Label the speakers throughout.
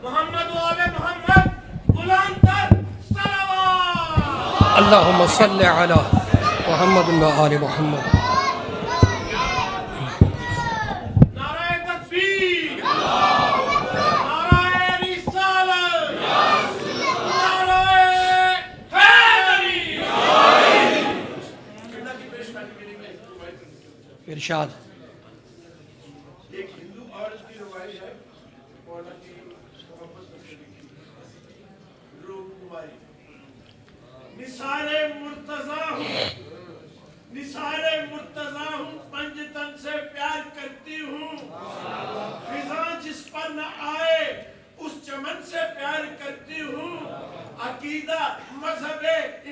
Speaker 1: محمد و آل محمد بلند تر صلوات
Speaker 2: اللہم صلی علی محمد و آل محمد.
Speaker 1: نعرہ تکبیر نعرہ رسالت نعرہ حیدری
Speaker 2: ارشاد.
Speaker 1: ایک ہندو عورت کی روایت ہے مولانا کی محبت بخشی روح کماری نثار مرتضی ہوں پنج تن سے پیار کرتی ہوں خزاں جس پر نہ آئے اس چمن سے پیار کرتی ہوں عقیدہ مذہب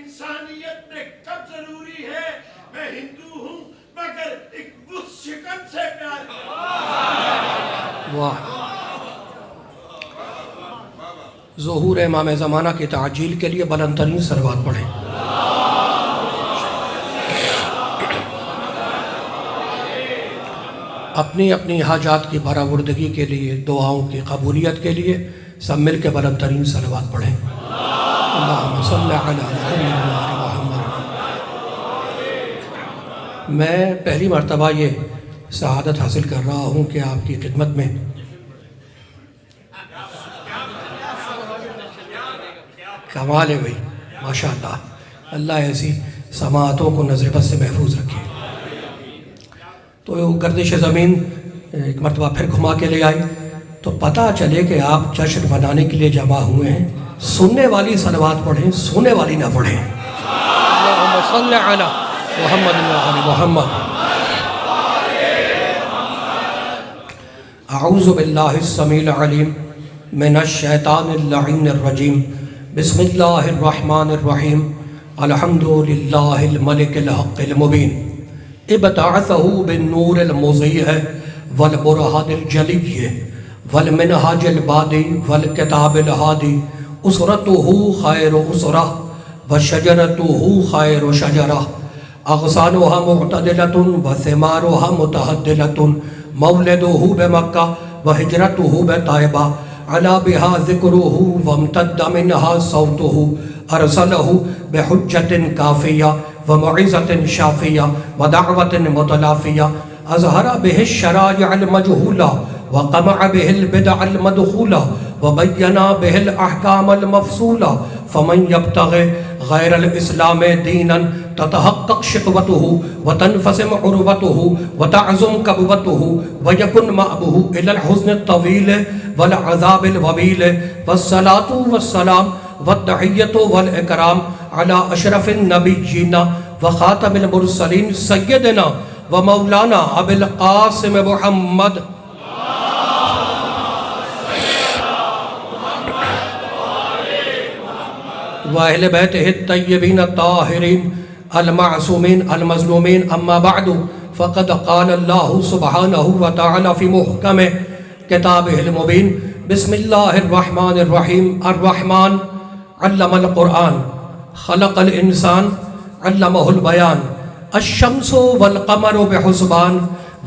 Speaker 1: انسانیت میں کب ضروری ہے میں ہندو ہوں مگر ایک بت شکن سے پیار کرتی ہوں.
Speaker 2: واہ. ظہور امام زمانہ کی تعجیل کے لیے بلند ترین صلوات پڑھیں. اپنی اپنی حاجات کی برآوردگی کے لیے دعاؤں کی قبولیت کے لیے سب مل کے بلند ترین صلوات پڑھیں. اللہم صلی علی محمد و آل محمد. میں پہلی مرتبہ یہ سعادت حاصل کر رہا ہوں کہ آپ کی خدمت میں کمال ہے بھائی ماشاءاللہ. اللہ ایسی سماعتوں کو نظر بد سے محفوظ رکھے. تو گردش زمین ایک مرتبہ پھر گھما کے لے آئی تو پتہ چلے کہ آپ جشن منانے کے لیے جمع ہوئے ہیں. سننے والی صلوات پڑھیں, سننے والی نہ پڑھیں. اللہم صلی علی محمد و آل محمد. اعوذ باللہ السمیع العلیم من الشیطان اللعین الرجیم. بسم اللہ الرحمن الرحیم. الحمد للہ الملک الحق المبین. ابتعثہ بالنور المضیء والبرہان الجلی والمنہاج البادی والکتاب الہادی. اسرتہ خیر اسرہ وشجرتہ خیر شجرہ. اغصانها معتدلۃ وثمارها متعدلۃ. مولدہ بمکہ وہجرتہ بطیبہ. علا بہا ذکرہ وامتد منہا صوتہ. ارسلہ بحجۃ کافیہ ومعزۃ شافیہ ودعوۃ متلافیہ. اظہر بہ الشرائع المجہولہ وقمع بہ البدع المدخولہ وبین بہ الاحکام المفصولہ. فمن یبتغ غیر الاسلام دینا تتحقق شقوتہ وتنفسم عروتہ وتعظم کبوتہ ویکن مأبہ الی الحزن الطویل والعذاب الوبیل. والصلاة والسلام والتحیۃ والاکرام علی اشرف النبیین وخاتم المرسلین سیدنا ومولانا ابی القاسم محمد وأہل بیتہ الطیبین الطاہرین المعصومین المظلومین. اما بعد فقد قال اللہ سبحانہ وتعالی فی محکم کتابہ المبین. بسم اللہ الرحمن الرحیم. الرحمن علم القرآن خلق الانسان علمہ البیان. الشمس والقمر بحسبان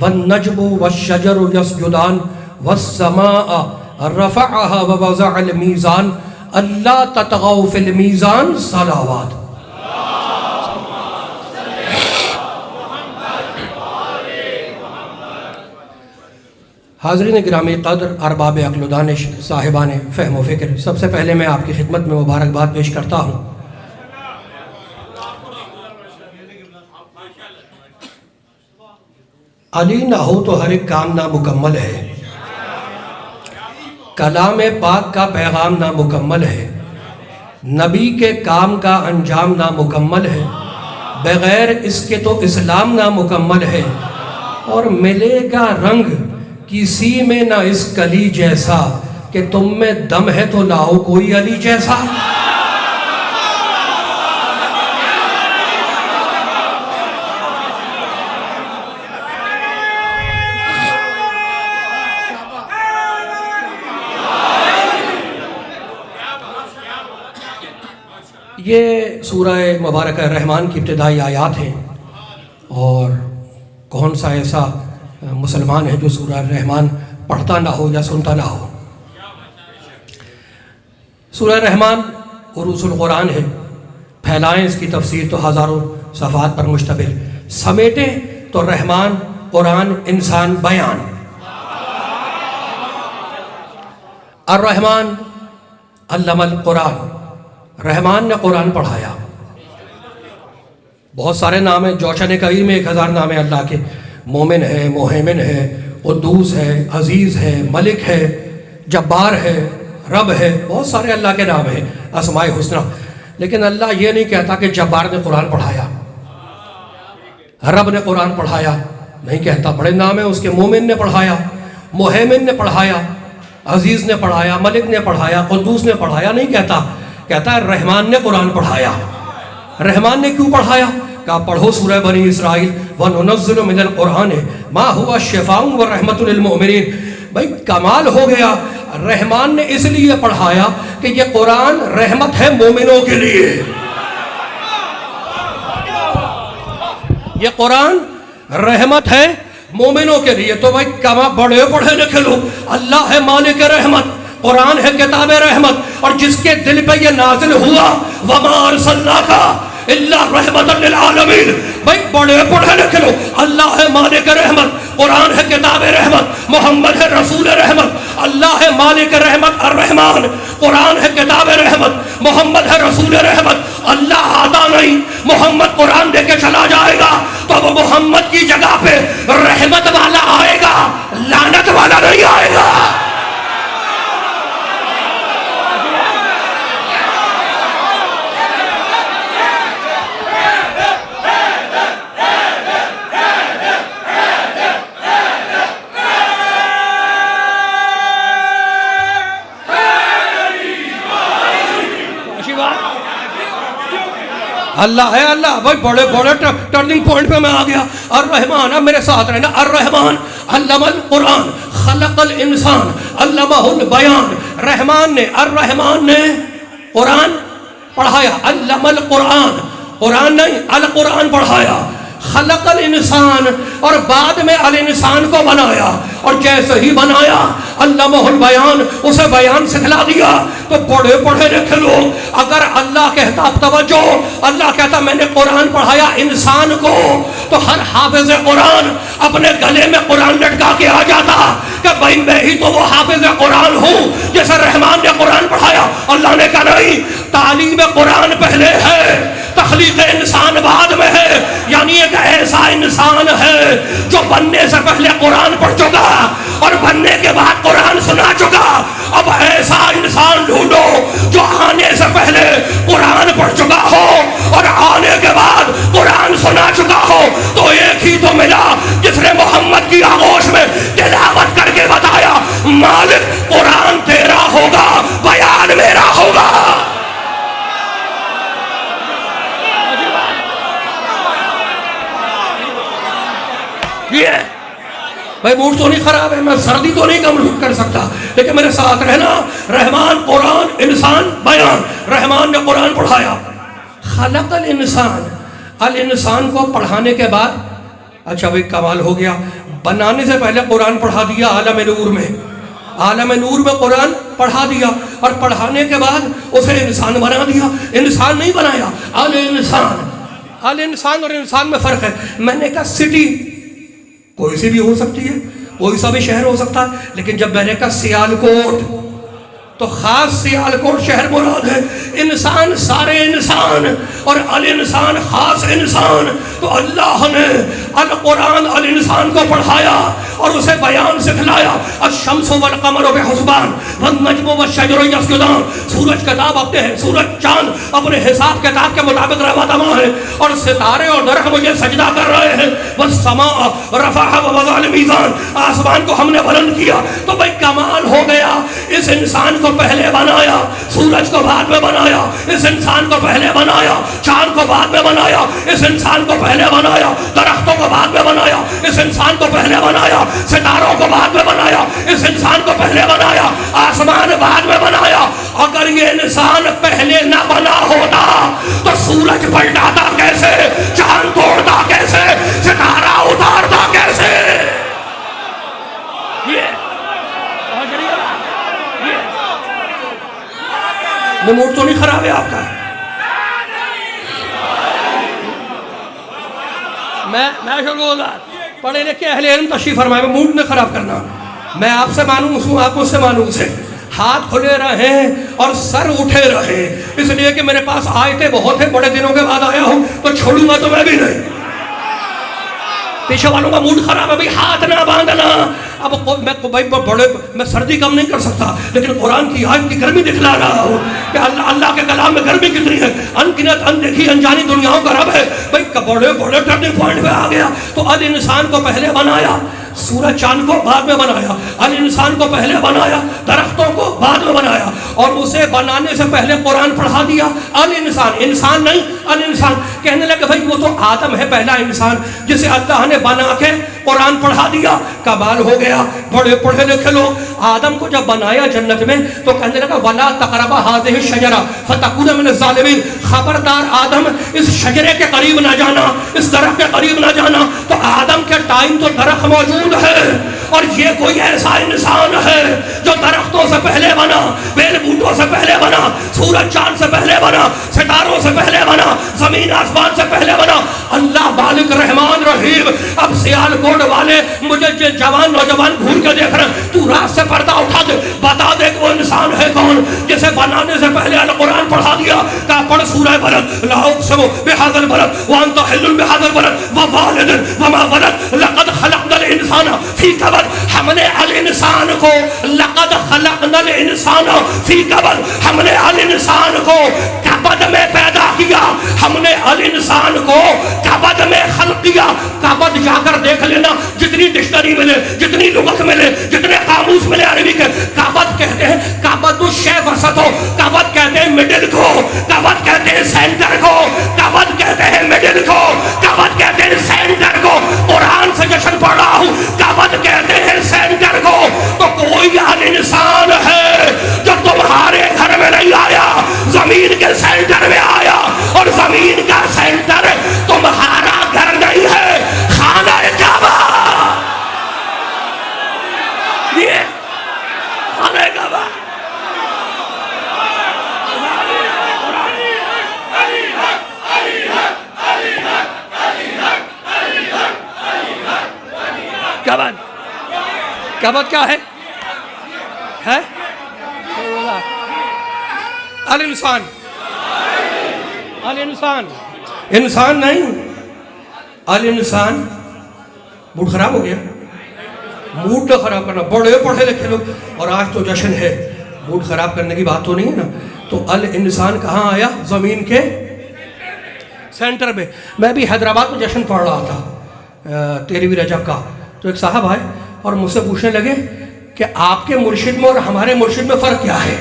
Speaker 2: والنجم والشجر یسجدان. والسماء رفعها ووضع المیزان. اللہ تطغوا فی المیزان. صلوات. حاضرین گرامی قدر، ارباب عقل و دانش، صاحبان فہم و فکر، سب سے پہلے میں آپ کی خدمت میں مبارکباد پیش کرتا ہوں. علی نہ ہو تو ہر ایک کام نامکمل ہے. کلام پاک کا پیغام نامکمل ہے. نبی کے کام کا انجام نامکمل ہے. بغیر اس کے تو اسلام نامکمل ہے. اور ملے گا رنگ کسی میں نہ اس کلی جیسا کہ تم میں دم ہے تو لاؤ کوئی علی جیسا. یہ سورہ مبارکہ رحمان کی ابتدائی آیات ہیں، اور کون سا ایسا مسلمان ہے جو سورہ رحمان پڑھتا نہ ہو یا سنتا نہ ہو۔ سورہ رحمان عروس القرآن ہے، پھیلائیں اس کی تفسیر تو ہزاروں صفحات پر مشتمل، سمیٹیں تو رحمان، قرآن، انسان، بیان۔ الرحمن علم القرآن، رحمان نے قرآن پڑھایا۔ بہت سارے نام ہیں، جوشن کبیر میں 1000 نام ہیں اللہ کے، مومن ہے، محیمن ہے، قدوس ہے، عزیز ہے، ملک ہے، جبار ہے، رب ہے، بہت سارے اللہ کے نام ہیں، اسماء حسنہ۔ لیکن اللہ یہ نہیں کہتا کہ جبار نے قرآن پڑھایا، رب نے قرآن پڑھایا، نہیں کہتا۔ بڑے نام ہیں اس کے، مومن نے پڑھایا، محیمن نے پڑھایا، عزیز نے پڑھایا، ملک نے پڑھایا، قدوس نے پڑھایا، نہیں کہتا۔ کہتا ہے رحمان نے قرآن پڑھایا۔ رحمان نے کیوں پڑھایا؟ کہا پڑھو سورہ بنی اسرائیل، وَنُنَزِّلُ مِنَ الْقُرْآنِ مَا هُوَ شِفَاءٌ وَرَحْمَةٌ لِلْمُؤْمِنِينَ۔ بھائی کمال ہو گیا، رحمان نے اس لیے پڑھایا کہ یہ قرآن رحمت ہے مومنوں کے لیے۔ یہ قرآن رحمت ہے مومنوں کے لیے۔ تو بھائی کما بڑے پڑھے لکھے لوگ، اللہ ہے مالک رحمت، قرآن ہے کتاب رحمت، اور جس کے دل پہ یہ نازل ہوا وَمَا أَرْسَلْنَاكَ إِلَّا رَحْمَةً لِلْعَالَمِينَ۔ بھائی بڑے پڑھے لکھے لوگ، اللہ ہے مالک رحمت، قرآن ہے کتاب رحمت، محمد ہے رسول رحمت، اللہ ہے مالک رحمت الرحمن، قرآن ہے کتاب رحمت، محمد ہے رسول رحمت۔ اللہ آتا نہیں، محمد قرآن دے کے چلا جائے گا تو اب محمد کی جگہ پہ رحمت والا آئے گا، لعنت والا نہیں آئے گا۔ اللہ ہے اللہ۔ بھائی بڑے بڑے ٹرننگ پوائنٹ پہ میں آ گیا۔ الرحمن، اب میرے ساتھ رہنا، الرحمن علم القرآن خلق الانسان علمہ البیان۔ رحمان نے، الرحمن نے قرآن پڑھایا، علم القرآن، قرآن نہیں القرآن پڑھایا، خلق الانسان، اور بعد میں الانسان کو بنایا، اور جیسے ہی بنایا علمہ البیان، اسے بیان سکھلا دیا۔ تو بڑے پڑھے لکھے لوگ، اگر اللہ کہتا، توجہ، اللہ کہتا میں نے قرآن پڑھایا انسان کو، تو ہر حافظ قرآن اپنے گلے میں قرآن لٹکا کے آ جاتا کہ بھائی میں ہی تو وہ حافظ قرآن ہوں جیسے رحمان نے قرآن پڑھایا۔ اللہ نے کہا نہیں، تعلیم قرآن پہلے ہے، تخلیق انسان بعد میں ہے۔ یعنی ایک ایسا انسان ہے جو بننے سے پہلے قرآن پڑھ چکا اور بننے کے بعد قرآن سنا چکا۔ اب ایسا انسان ڈھونڈو جو آنے سے پہلے قرآن پڑھ چکا ہو اور آنے کے بعد قرآن سنا چکا ہو۔ تو ایک ہی تو ملا جس نے محمد کی آغوش میں تلاوت کر کے بتایا مالک قرآن تیرا ہوگا، بیان میرا ہوگا۔ بھائی موڈ تو نہیں خراب ہے، میں سردی تو نہیں کم کر سکتا، لیکن میرے ساتھ رہنا، رحمان قرآن، انسان بیان۔ رحمان نے قرآن پڑھایا، خلق الانسان، الانسان کو پڑھانے کے بعد، اچھا بھائی کمال ہو گیا، بنانے سے پہلے قرآن پڑھا دیا عالم نور میں، عالم نور میں قرآن پڑھا دیا، اور پڑھانے کے بعد اسے انسان بنا دیا۔ انسان نہیں بنایا، الانسان۔ الانسان اور انسان میں فرق ہے۔ میں نے کہا سٹی کوئی سی بھی ہو سکتی ہے، کوئی سا بھی شہر ہو سکتا ہے، لیکن جب میں نے کہا سیالکوٹ تو خاص سیالکوٹ شہر مراد ہے۔ انسان سارے انسان اور الانسان خاص انسان۔ تو اللہ نے القرآن الانسان کو پڑھایا اور اسے بیان سکھلایا۔ الشمس والقمر بحسبان والنجم والشجر یسجدان۔ سورج کتاب اپنے ہیں، سورج چاند اپنے حساب کتاب کے مطابق رواں دواں ہے، اور ستارے اور درخت مجھے سجدہ کر رہے ہیں۔ والسماء رفعها ووضع الميزان، آسمان کو ہم نے بلند کیا۔ تو بھائی کمال ہو گیا، اس انسان کو پہلے بنایا، سورج کو بعد میں بنایا، اس انسان کو پہلے بنایا، چاند کو بعد میں بنایا، اس انسان کو پہلے بنایا، درختوں کو بعد میں بنایا، اس انسان کو پہلے بنایا، ستاروں کو بعد میں بنایا، اس انسان کو پہلے بنایا، آسمان بعد میں بنایا۔ اگر یہ انسان پہلے نہ بنا ہوتا تو سورج پلٹاتا کیسے، چاند توڑتا کیسے، ستارہ اتارتا کیسے؟ یہ موڈ تو نہیں خراب ہے آپ کا؟ میں پڑھے لکھے اہل علم تشریف فرمائے، موڈ نہ خراب کرنا. میں آپ سے مانوس ہوں، آپ مجھ سے مانوس ہیں. ہاتھ کھلے رہیں اور سر اٹھے رہیں، اس لیے کہ میرے پاس آیتیں بہت ہیں، بڑے دنوں کے بعد آیا ہوں تو چھوڑوں گا تو میں بھی نہیں. پیچھے والوں کا موڈ خراب ہے، بھائی ہاتھ نہ باندھنا. اب میں سردی کم نہیں کر سکتا، لیکن قرآن کی آیت کی گرمی دکھلا رہا ہوں کہ اللہ کے کلام میں گرمی کتنی ہے. انگنت اندیکھی انجانی دنیاؤں کا رب ہے. بھائی بڑے بڑے ٹرننگ پوائنٹ پہ آ گیا تو انسان کو پہلے بنایا، سورج چاند کو بعد میں بنایا، انسان کو پہلے بنایا، درختوں کو بعد میں بنایا، اور اسے بنانے سے پہلے قرآن پڑھا دیا. انسان نہیں، انسان. کہنے لگے بھائی وہ تو آدم ہے پہلا انسان جسے اللہ نے بنا کے قرآن پڑھا دیا. کمال ہو گیا. بڑے پڑھے لکھے لوگ آدم کو جب بنایا جنت میں تو کہنے لگا وَلَا تَقْرَبَا هَٰذِهِ الشَّجَرَةَ فَتَكُونَ مِنَ الظَّالِمِينَ. خبردار آدم اس شجرے کے قریب نہ جانا، اس درخت کے قریب نہ جانا. تو آدم کے ٹائم تو درخت موجود ہے، اور یہ کوئی ایسا انسان ہے جو درختوں سے پہلے بنا، بیل بوٹوں سے پہلے بنا، سورج چاند سے پہلے بنا، ستاروں سے پہلے بنا، زمین آسمان سے پہلے بنا. اللہ مالک رحمان رحیم. اب سیال کوٹ والے مجھے جوان نوجوان گھور کے دیکھ رہے ہیں، تو رات سے پردہ اٹھا دے، بتا دے کہ وہ انسان ہے کون جسے بنانے سے پہلے قرآن پڑھا دیا. کہا پڑھ سورہ بلد، لا اقسم بہذا البلد وانت حل بہذا البلد ووالد وما ولد لقد خلقنا الانسان فی کبد. ہم نے الانسان کو لقد خلقنا الانسان فی کبد، ہم نے الانسان کو کبد میں پیدا کیا، ہم نے الانسان کو کبد میں خلق کیا. کبد جا کر دیکھ لینا، جتنی ڈکشنری ملے، جتنی لغت ملے، جتنے قاموس ملے عربی کے. کبد کہتے ہیں کبد الشیء وسط ہو، کبد کہتے ہیں مڈل کو، کبد کہتے ہیں سینٹر کو، کبد کہتے ہیں مڈل کو، کبد کہتے ہیں سینٹر کو. قرآن سے جشن پڑھ رہا ہوں، کبد کہتے ہیں سینٹر کو. تو کوئی انسان ہے جو تمہارے گھر میں نہیں آیا، زمین کے سینٹر میں آیا، اور زمین کا سینٹر تمہارا گھر نہیں ہے، خانہ کعبہ. یہ خانہ کعبہ. کعبہ کیا ہے؟ الانسان. الانسان انسان نہیں، الانسان. موڈ خراب ہو گیا، موڈ نہ خراب کرنا. بڑے پڑھے لکھے لوگ، اور آج تو جشن ہے، موڈ خراب کرنے کی بات تو نہیں ہے نا. تو الانسان کہاں آیا؟ زمین کے سینٹر میں. میں بھی حیدرآباد میں جشن پڑھ رہا تھا 13ویں رجب کا، تو ایک صاحب آئے اور مجھ سے پوچھنے لگے کہ آپ کے مرشد میں اور ہمارے مرشد میں فرق کیا ہے؟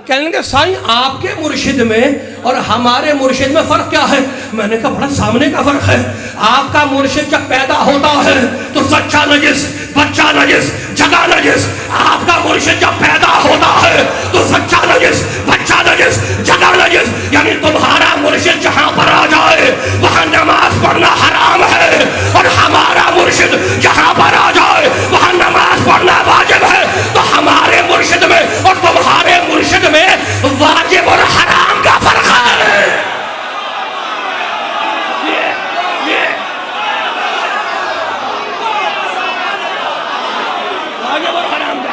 Speaker 2: کہنے لگے سائیں آپ کے مرشد میں اور ہمارے مرشد میں فرق کیا ہے؟ میں نے کہا بڑا سامنے کا فرق ہے. آپ کا مرشد جب پیدا ہوتا ہے تو سچا نجس، بچہ نجس، جگہ نجس. آپ کا مرشد جب پیدا ہوتا ہے تو سچا نجس، بچہ نجس، جگہ نجس. یعنی تمہارا مرشد جہاں پر آ جائے وہاں نماز پڑھنا حرام ہے، اور ہمارا مرشد جہاں پر آ جائے وہاں نماز پڑھنا واجب ہے. تو ہمارے مرشد میں اور تمہارے مرشد میں واجب اور حرام کا فرق ہے. واجب اور حرام کا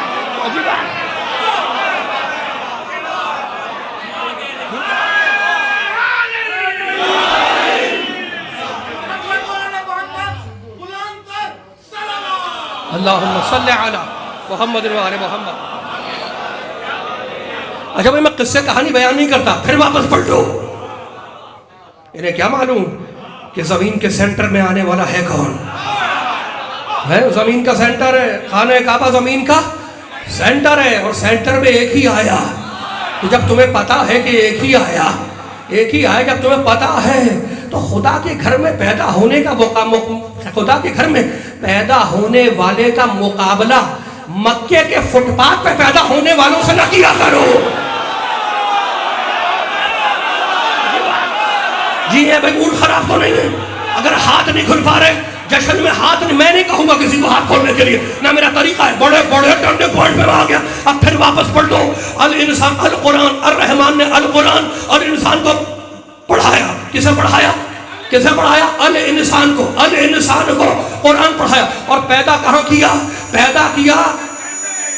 Speaker 2: اللہم صلی علی محمد و آل محمد. اچھا بھائی میں قصے کہانی بیان نہیں کرتا، پھر واپس پڑھ لو. انہیں کیا معلوم کہ زمین کے سینٹر میں آنے والا ہے کون ہے؟ زمین کا سینٹر ہے، خانہ کعبہ زمین کا سینٹر ہے، اور سینٹر میں ایک ہی آیا. تو جب تمہیں پتا ہے کہ ایک ہی آیا، جب تمہیں پتا ہے تو خدا کے گھر میں پیدا ہونے کا خدا کے گھر میں پیدا ہونے والے کا مقابلہ مکے کے فٹ پاتھ پہ پیدا ہونے والوں سے نہ کیا کرو. جی ہے بھائی، موڈ خراب تو نہیں ہے. اگر ہاتھ نہیں کھل پا رہے جشن میں ہاتھ نہیں، میں نہیں کہوں گا کسی کو ہاتھ کھولنے کے لیے، نہ میرا طریقہ ہے. بڑے بڑے ٹرننگ پوائنٹ پہ آ گیا. اب پھر واپس پڑھ دو. الانسان، القرآن، الرحمن نے القرآن اور انسان کو پڑھایا. کسے پڑھایا؟ کسے پڑھایا؟ الانسان کو. الانسان کو قرآن پڑھایا. اور پیدا کہاں کیا؟ پیدا کیا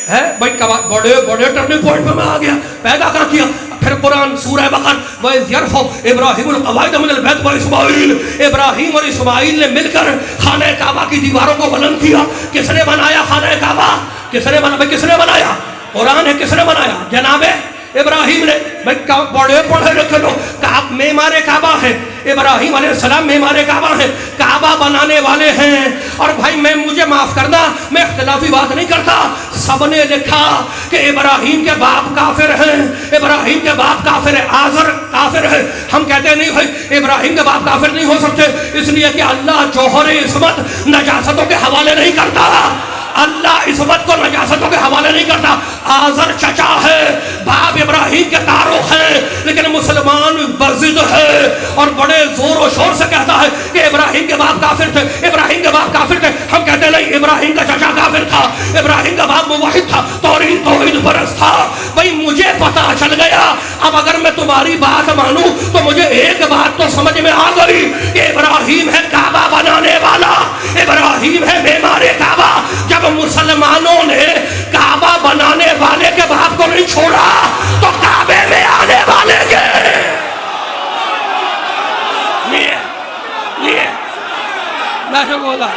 Speaker 2: ہے بھائی بڑے بڑے ٹرننگ پوائنٹ پہ میں آ گیا. پیدا کہاں کیا؟ پھر قرآن سورہ بقرہ وَإِذْ يَرْفَعُ إِبْرَاهِيمُ الْقَوَاعِدَ مِنَ الْبَيْتِ وَإِسْمَاعِيلُ، ابراہیم اور اسماعیل نے مل کر خانہ کعبہ کی دیواروں کو بلند کیا. کس نے بنایا خانہ کعبہ؟ کس نے بنایا؟ کس نے بنایا؟ قرآن ہے. کس نے بنایا؟ جناب ابراہیم نے. بھائی بڑے پڑھے لکھے لوگ. معمار کعبہ ہے ابراہیم علیہ السلام، معمار کعبہ ہے، کعبہ بنانے والے ہیں. اور بھائی مجھے معاف کرنا، میں اختلافی بات نہیں کرتا. سب نے لکھا کہ ابراہیم کے باپ کافر ہیں، ابراہیم کے باپ کافر ہے، آزر کافر ہے. ہم کہتے ہیں نہیں بھائی ابراہیم کے باپ کافر نہیں ہو سکتے، اس لیے کہ اللہ جوہر عصمت نجاستوں کے حوالے نہیں کرتا. اللہ عصمت کو نجاستوں کے حوالے نہیں کرتا. آزر چچا ہے، باپ ابراہیم کے تعارف ہیں، لیکن مسلمان بضد ہے اور بڑے زور و شور سے کہتا ہے کہ ابراہیم کے باپ کافر تھے، ابراہیم کے باپ کافر تھے. ہم کہتے ہیں نہیں، ابراہیم کا چچا کافر تھا، ابراہیم کا باپ موحد تھا، توحید پرست تھا. بھائی مجھے پتا چل گیا. اب اگر میں تمہاری بات مانوں تو مجھے ایک بات تو سمجھ میں آ گئی کہ ابراہیم ہے کعبہ بنانے والا، ابراہیم ہے معمار کعبہ. جب مسلمانوں نے کعبہ بنانے والے کے باپ کو نہیں چھوڑا تو کعبے میں آنے والے کے لیے میں سے بولا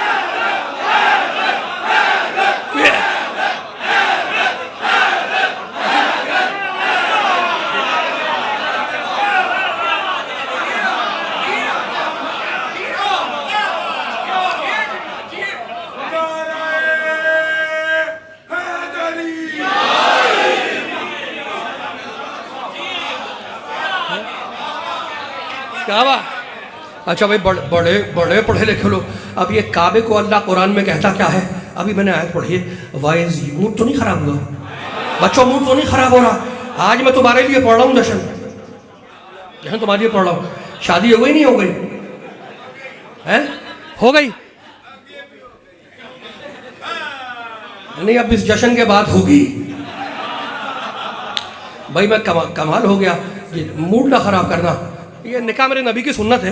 Speaker 2: کعبہ. اچھا بھائی بڑے بڑے پڑھے لکھے لوگ. اب یہ کعبے کو اللہ قرآن میں کہتا کیا ہے؟ ابھی میں نے آیت پڑھی ہے. وائز موڈ تو نہیں خراب ہوا بچوں؟ موڈ تو نہیں خراب ہو رہا؟ آج میں تمہارے لیے پڑھ رہا ہوں جشن تمہارے لیے پڑھ رہا ہوں. شادی ہو گئی نہیں ہو گئی؟ ہو گئی نہیں؟ اب اس جشن کے بعد ہوگی. بھائی میں کمال ہو گیا. موڈ نہ خراب کرنا. یہ نکاح میرے نبی کی سنت ہے،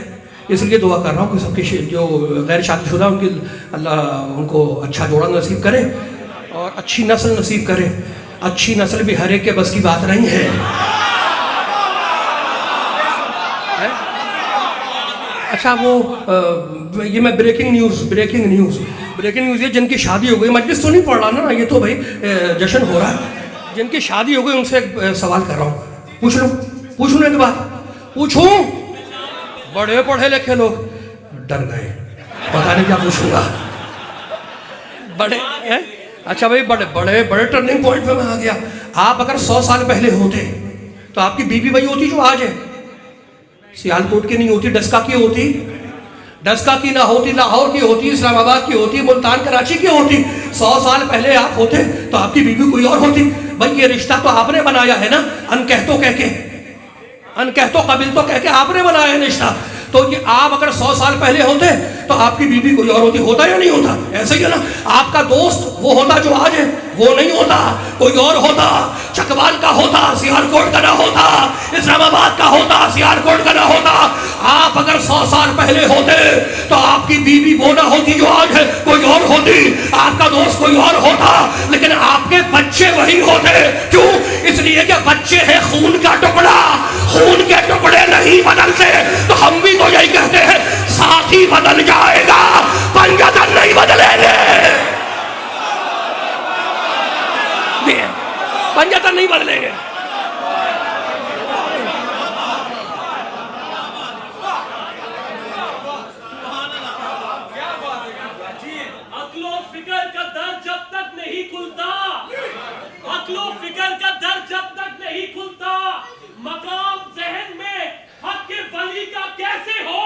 Speaker 2: اس لیے دعا کر رہا ہوں کہ سب کی جو غیر شادی شدہ ان کی اللہ ان کو اچھا جوڑا نصیب کرے اور اچھی نسل نصیب کرے. اچھی نسل بھی ہر ایک کے بس کی بات نہیں ہے. اچھا وہ یہ میں بریکنگ نیوز یہ جن کی شادی ہو گئی، مجلس تو نہیں پڑھ رہا نا، یہ تو بھائی جشن ہو رہا ہے. جن کی شادی ہو گئی ان سے ایک سوال کر رہا ہوں. پوچھ لوں ایک بات پوچھوں؟ بڑے پڑھے لکھے لوگ ڈر گئے، پتہ نہیں کیا پوچھوں گا. بڑے اچھا بھائی بڑے ٹرننگ پوائنٹ پہ میں آ گیا. آپ اگر 100 سال پہلے ہوتے تو آپ کی بیوی وہی ہوتی جو آج ہے. سیالکوٹ کی نہیں ہوتی، ڈسکا کی ہوتی، ڈسکا کی نہ ہوتی، لاہور کی ہوتی، اسلام آباد کی ہوتی، ملتان کراچی کی ہوتی. 100 سال پہلے آپ ہوتے تو آپ کی بیوی کوئی اور ہوتی. بھائی یہ رشتہ تو آپ نے بنایا ہے نا، ان کہتو قبل تو کہہ کے آپ نے بنایا ہے رشتہ. تو یہ آپ اگر 100 سال پہلے ہوتے تو آپ کی بیوی کوئی اور ہوتی. ہوتا یا نہیں ہوتا؟ ایسے ہی ہے نا. آپ کا دوست وہ ہوتا جو آج ہے، وہ نہیں ہوتا، کوئی اور ہوتا. چکوال کا ہوتا، سیالکوٹ کا نہ ہوتا، اسلام آباد کا ہوتا، سیالکوٹ کا نہ ہوتا. آپ اگر 100 سال پہلے ہوتے تو آپ کی بیوی وہ نہ ہوتی جو آج ہے، کوئی اور ہوتی. آپ کا دوست کوئی اور ہوتا، لیکن آپ کے بچے وہی ہوتے. کیوں؟ اس لیے کہ بچے ہیں خون کا ٹکڑا، خون کے ٹکڑے نہیں بدلتے. تو ہم بھی تو یہی کہتے ہیں ساتھی بدل جائے گا، پنجتن نہیں بدلیں گے. پنجتن نہیں بدلیں گے.
Speaker 3: عقل و فکر کا در جب تک نہیں کھلتا، عقل و فکر کا در جب تک نہیں کھلتا، مقام ذہن میں حق کے ولی کا کیسے ہو.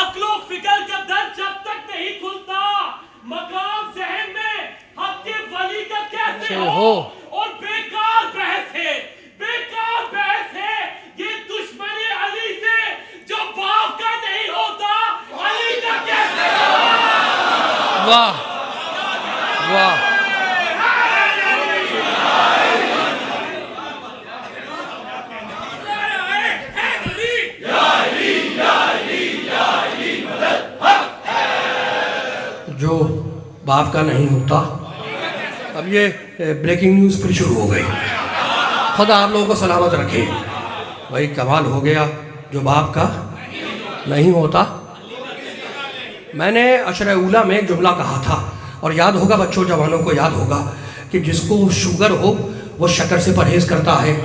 Speaker 3: عقل و فکر کا در جب تک نہیں کھلتا، مقام ذہن میں حق کے ولی کا کیسے ہو. اور بیکار بحث ہے، بیکار بحث ہے یہ دشمن علی سے جو باپ کا نہیں ہوتا، علی کا کیسے ہو.
Speaker 2: واہ واہ. جو باپ کا نہیں ہوتا. اب یہ بریکنگ نیوز پھر شروع ہو گئی. خدا آپ لوگوں کو سلامت رکھے. بھائی کمال ہو گیا. جو باپ کا نہیں ہوتا. میں نے عشرہ اولیٰ میں ایک جملہ کہا تھا, اور یاد ہوگا بچوں جوانوں کو یاد ہوگا, کہ جس کو شوگر ہو وہ شکر سے پرہیز کرتا ہے,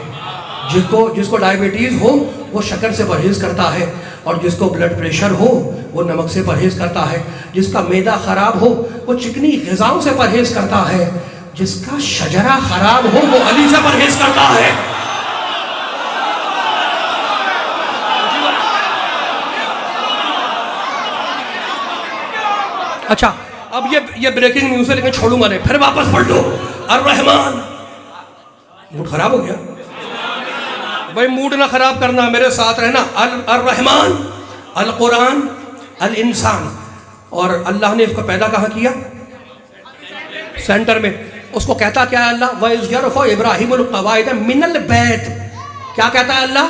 Speaker 2: جس کو ڈائیبٹیز ہو وہ شکر سے پرہیز کرتا ہے, اور جس کو بلڈ پریشر ہو وہ نمک سے پرہیز کرتا ہے, جس کا معدہ خراب ہو وہ چکنی غذاؤں سے پرہیز کرتا ہے, جس کا شجرہ خراب ہو وہ علی سے پرہیز کرتا ہے. اچھا اب یہ بریکنگ نیوز ہے لیکن چھوڑوں گا نہیں, پھر واپس پڑھ لو. الرحمن. موڈ خراب ہو گیا بھائی, موڈ نہ خراب کرنا, میرے ساتھ رہنا. الرحمن, القرآن, الانسان. اور اللہ نے اس کو پیدا کہاں کیا؟ سینٹر میں. اس کو کہتا کیا ہے اللہ؟ وَإِذْ يَرْفَعُ إِبْرَاهِيمُ الْقَوَاعِدَ مِنَ الْبَيْتِ. کیا کہتا ہے اللہ؟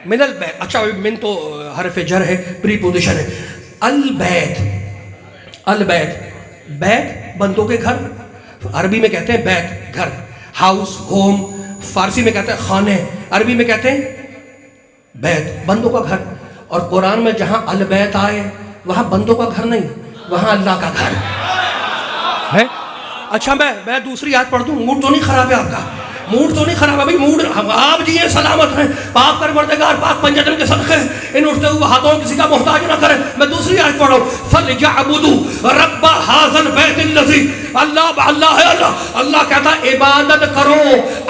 Speaker 2: من البیت. اچھا من تو حرف جر ہے, پری پوزیشن ہے. البیت, البیت, بیت بندوں کے گھر. عربی میں کہتے ہیں بیت گھر, ہاؤس, ہوم. فارسی میں کہتے ہیں خانے, عربی میں کہتے ہیں بیت بندوں کا گھر. اور قرآن میں جہاں البیت آئے وہاں بندوں کا گھر نہیں, وہاں اللہ کا گھر ہے. اچھا میں دوسری آیت پڑھ دوں. موڈ تو نہیں خراب ہے آپ کا؟ موڈ تو نہیں خراب ہے بھائی؟ موڈ آپ جی سلامت ہیں. پاک پروردگار پاک پنجتن کے صدقے ان اٹھتے ہوئے ہاتھوں کسی کا محتاج نہ کرے. میں دوسری آیت پڑھ رہا ہوں. فَلْيَعْبُدُوا رَبَّ هَذَا الْبَيْتِ الَّذِي. اللہ ہے اللہ. اللہ کہتا ہے عبادت کرو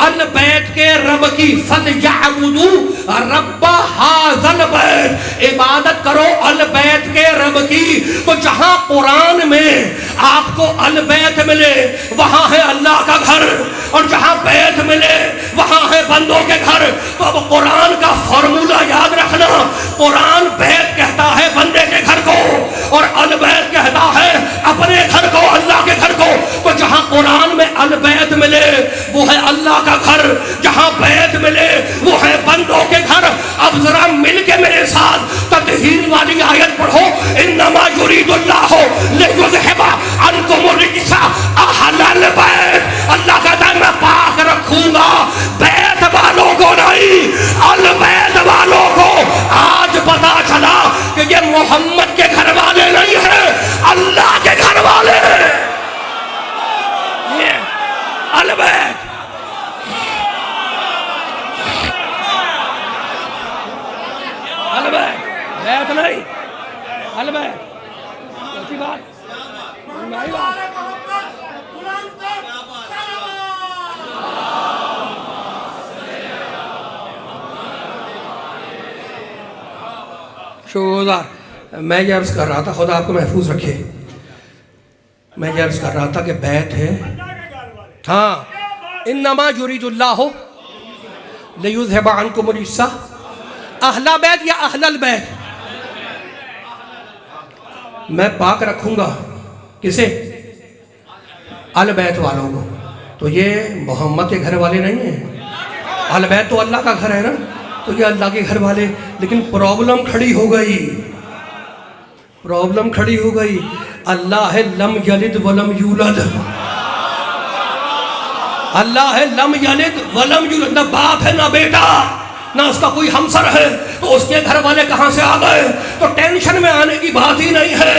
Speaker 2: البیت کے رب کی. فَلْيَعْبُدُوا رَبَّ هَذَا الْبَيْتِ. عبادت کرو البیت کے رب کی. تو جہاں قرآن میں آپ کو البیت ملے وہاں ہے اللہ کا گھر, اور جہاں بیت ملے وہاں ہے بندوں کے گھر. تو اب قرآن کا فارمولہ یاد رکھنا. قرآن بیت کہتا ہے بندے کے گھر کو, اور البیت کہتا ہے اپنے گھر کو, اللہ کے گھر کو. تو جہاں قرآن میں البیت ملے وہ ہے اللہ کا گھر, جہاں بیت ملے وہ ہے بندوں کے گھر. اب ذرا مل کے میرے ساتھ تطہیر والی آیت پڑھو. انما یرید اللہ لیذھب عنکم الرجس اہل البیت. اللہ کہتا ہے میں پاک رکھوں گا بیت والوں کو نہیں, البیت والوں کو. آج پتا چلا کہ یہ محمد کے گھر والے نہیں ہیں, اللہ کے گھر والے ہیں. یہ البیت. البیت بیت نہیں, البیت. اچھی بات نہیں بات. شوزار. میں یہ عرض کر رہا تھا, خدا آپ کو محفوظ رکھے, میں یہ عرض کر رہا تھا کہ بیت ہے. ہاں انما یرید اللہ لیذھب عنکم الرجس اہل بیت یا اہل البیت. میں پاک رکھوں گا کسے؟ البیت والوں کو. تو یہ محمد کے گھر والے نہیں ہیں. البیت تو اللہ کا گھر ہے نا, تو یہ اللہ کے گھر والے. لیکن پرابلم کھڑی ہو گئی, پرابلم کھڑی ہو گئی. اللہ ہے لم یلد ولم یولد. اللہ ہے لم یلد ولم یولد. نہ باپ ہے نہ بیٹا, نہ اس کا کوئی ہمسر ہے. تو اس کے گھر والے کہاں سے آ گئے؟ تو ٹینشن میں آنے کی بات ہی نہیں ہے.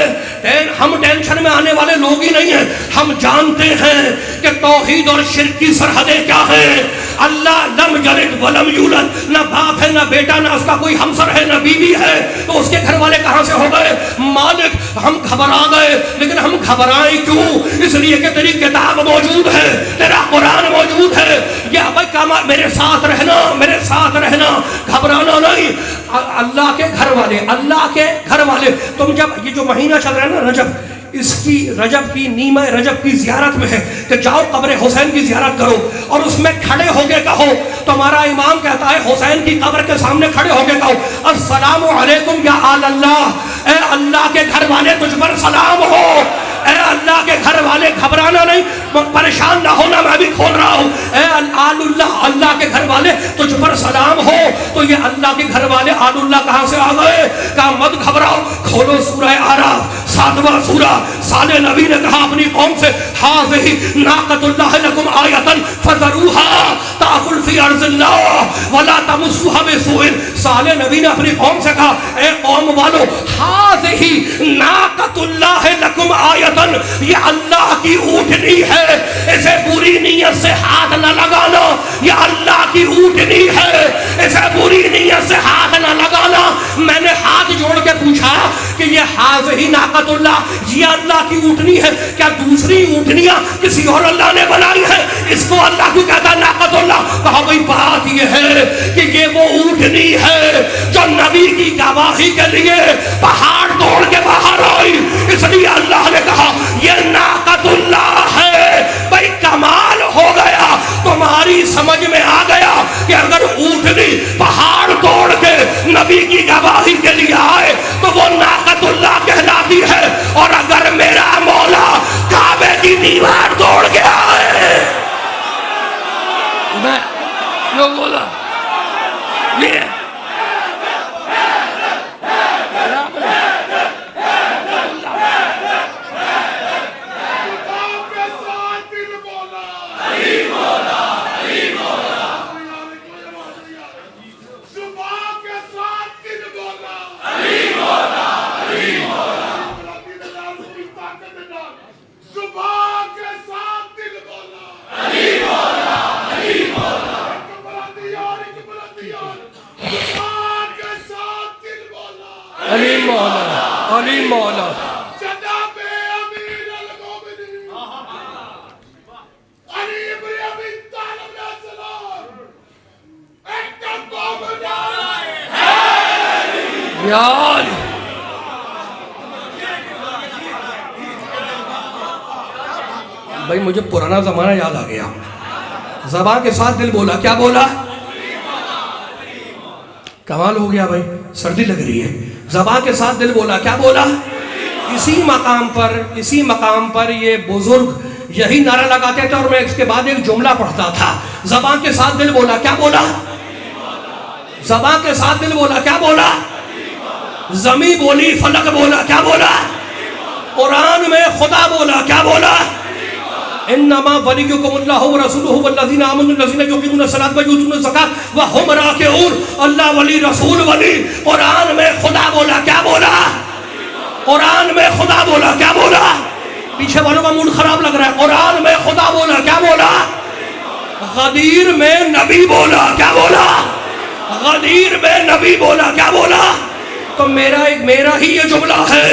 Speaker 2: ہم ٹینشن میں آنے والے لوگ ہی نہیں ہیں. ہم جانتے ہیں کہ توحید اور شرک کی سرحدیں کیا ہیں. اللہ لم یلد ولم یولد, نہ باپ ہے نہ بیٹا, نہ اس کا کوئی ہمسر ہے نہ بیوی ہے. تو اس کے گھر والے کہاں سے ہو گئے؟ مالک ہم گھبرا گئے. لیکن ہم گھبرائیں کیوں؟ اس لیے کہ تیری کتاب موجود ہے, تیرا قرآن موجود ہے. یہ بھائی کام میرے ساتھ رہنا, میرے ساتھ رہنا, گھبرانا نہیں. اللہ کے گھر والے, اللہ کے گھر والے. تم جب یہ جو مہینہ چل رہا ہے نا رجب, اس کی رجب کی نیمہ رجب کی زیارت میں ہے کہ جاؤ قبر حسین کی زیارت کرو, اور اس میں کھڑے ہو کے کہو. تمہارا امام کہتا ہے حسین کی قبر کے سامنے کھڑے ہو کے کہو السلام علیکم یا آل اللہ. اے اللہ کے گھر والے تجھ پر سلام ہو, اے اللہ کے گھر والے گھبرانا نہیں، پریشان نہ ہونا، میں بھی کھول رہا ہوں۔ اے آل اللہ، اللہ کے گھر والے تجھ پر سلام ہو۔ تو یہ اللہ کے گھر والے آل اللہ کہاں سے آ گئے؟ کہا مت گھبراؤ، کھولو سورہ اعراف 7واں سورہ۔ صالح نبی نے کہا اپنی قوم سے ہاذہ ناقۃ اللہ لکم آیۃ فذروها تأکل فی ارض اللہ ولا تمسوها بسوء۔ صالح نبی نے اپنی قوم سے کہا اے قوم والو، ہاذہ ناقۃ اللہ لکم آیۃ، یہ اللہ کی اونٹنی ہے، اسے بری نیت سے ہاتھ نہ لگانا، یہ اللہ کی اونٹنی ہے، اسے بری نیت سے ہاتھ نہ لگانا۔ میں نے ہاتھ جوڑ کے پوچھا کہ یہ ہاذہ ناقۃ اللہ، یہ اللہ کی اونٹنی ہے، کیا دوسری اونٹنیاں کسی اور اللہ نے بنائی ہے؟ اس کو اللہ کیوں کہتا ہے ناقۃ اللہ؟ کہا بھئی بات یہ ہے کہ یہ وہ اونٹنی ہے جو نبی کی گواہی کے لیے پہاڑ توڑ کے باہر آئی، اس لیے اللہ نے کہا یہ ناقۃ اللہ ہے۔ بھئی کمال ہو گیا، تمہاری سمجھ میں آ گیا کہ اگر اونٹنی پہاڑ توڑ کے نبی کی گواہی کے لیے آئے تو وہ ناقۃ اللہ کہلاتی ہے، اور اگر میرا مولا کعبے کی دیوار توڑ کے آئے، میں جو بولا یہ علی مولا، علی مولا،
Speaker 1: جناب امیر المومنین علی ابن ابی طالب علیہ السلام ایک دم مومنان
Speaker 2: یا علی۔ بھائی مجھے پرانا زمانہ یاد آ گیا، زبان کے ساتھ دل بولا، کیا بولا؟ کمال ہو گیا بھائی، سردی لگ رہی ہے، زبان کے ساتھ دل بولا، کیا بولا؟ اسی مقام پر یہ بزرگ یہی نعرہ لگاتے تھے، اور میں اس کے بعد ایک جملہ پڑھتا تھا، زبان کے ساتھ دل بولا، کیا بولا؟ زبان کے ساتھ دل بولا، کیا بولا؟ زمین بولی، فلک بولا، کیا بولا؟ قرآن میں خدا بولا، کیا بولا؟ انما ولیکم اللہ ورسولہ والذین آمنوا الذین یقیمون الصلاۃ ویؤتون الزکاۃ وہم راکعون۔ اللہ ولی، رسول ولی، قرآن میں خدا بولا، کیا بولا؟ قرآن میں خدا بولا، کیا بولا؟ پیچھے والوں کا موڈ خراب لگ رہا ہے، قرآن میں خدا بولا، کیا بولا؟ غدیر میں نبی بولا، کیا بولا؟ غدیر میں نبی بولا، کیا بولا؟ تو میرا ہی یہ جملہ ہے،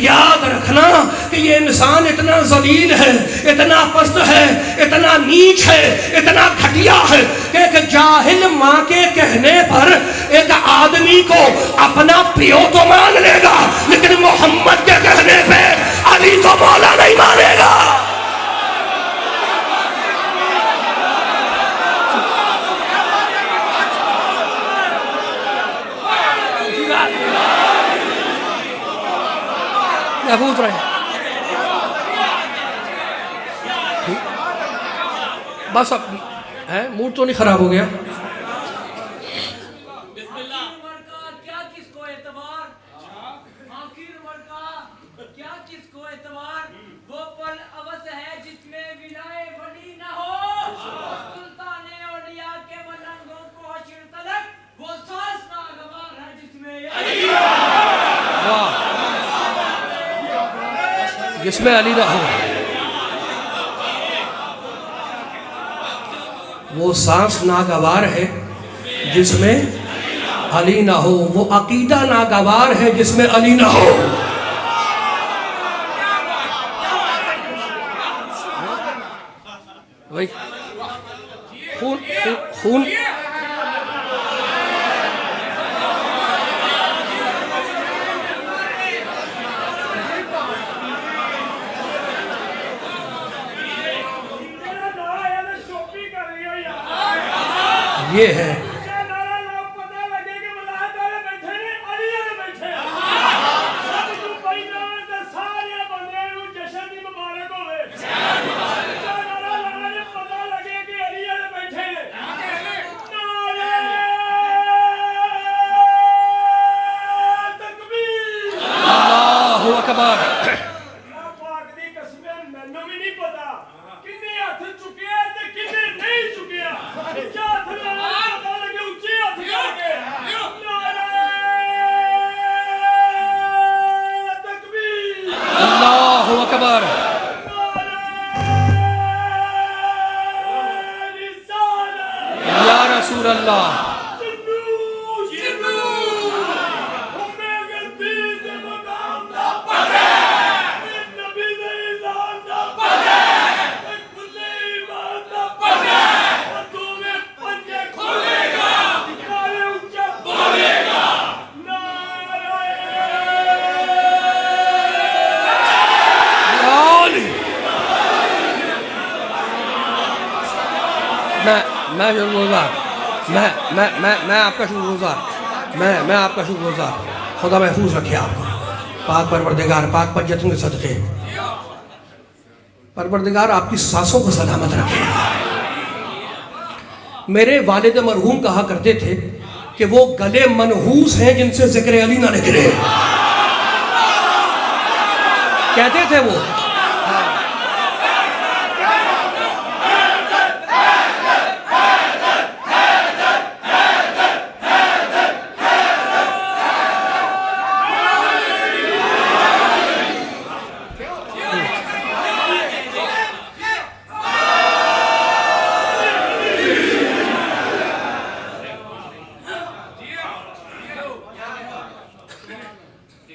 Speaker 2: یاد رکھنا کہ یہ انسان اتنا ذلیل ہے، اتنا پست ہے، اتنا نیچ ہے، اتنا گھٹیا ہے کہ ایک جاہل ماں کے کہنے پر ایک آدمی کو اپنا پیو تو مان لے گا، لیکن محمد کے کہنے پہ علی کو مولا نہیں مانے گا۔ محفوظ رہے، بس اب موڈ تو نہیں خراب ہو گیا؟ جس میں علی نہ ہو، وہ سانس ناگوار ہے جس میں علی نہ ہو، وہ عقیدہ ناگوار ہے جس میں علی نہ ہو۔ بھائی خون یہ ہے، اکبر.
Speaker 1: پاک دی قسم مینوں بھی نہیں پتا کنے ہاتھ چکیا تے کنے نہیں چکیا. کیا ہاتھ لگا لگے اونچے ہاتھ کر کے نعرہ تکبیر.
Speaker 2: اللہ اکبر. یا رسول اللہ. میں آپ کا شکر گزار. میں آپ کا شکر گزار. خدا محفوظ رکھے آپ کو. پاک پروردگار پاک پنجتن کے صدقے پروردگار آپ کی سانسوں کو سلامت رکھے. میرے والد مرحوم کہا کرتے تھے کہ وہ گلے منحوس ہیں جن سے ذکر علی نہ نکلے. کہتے تھے وہ.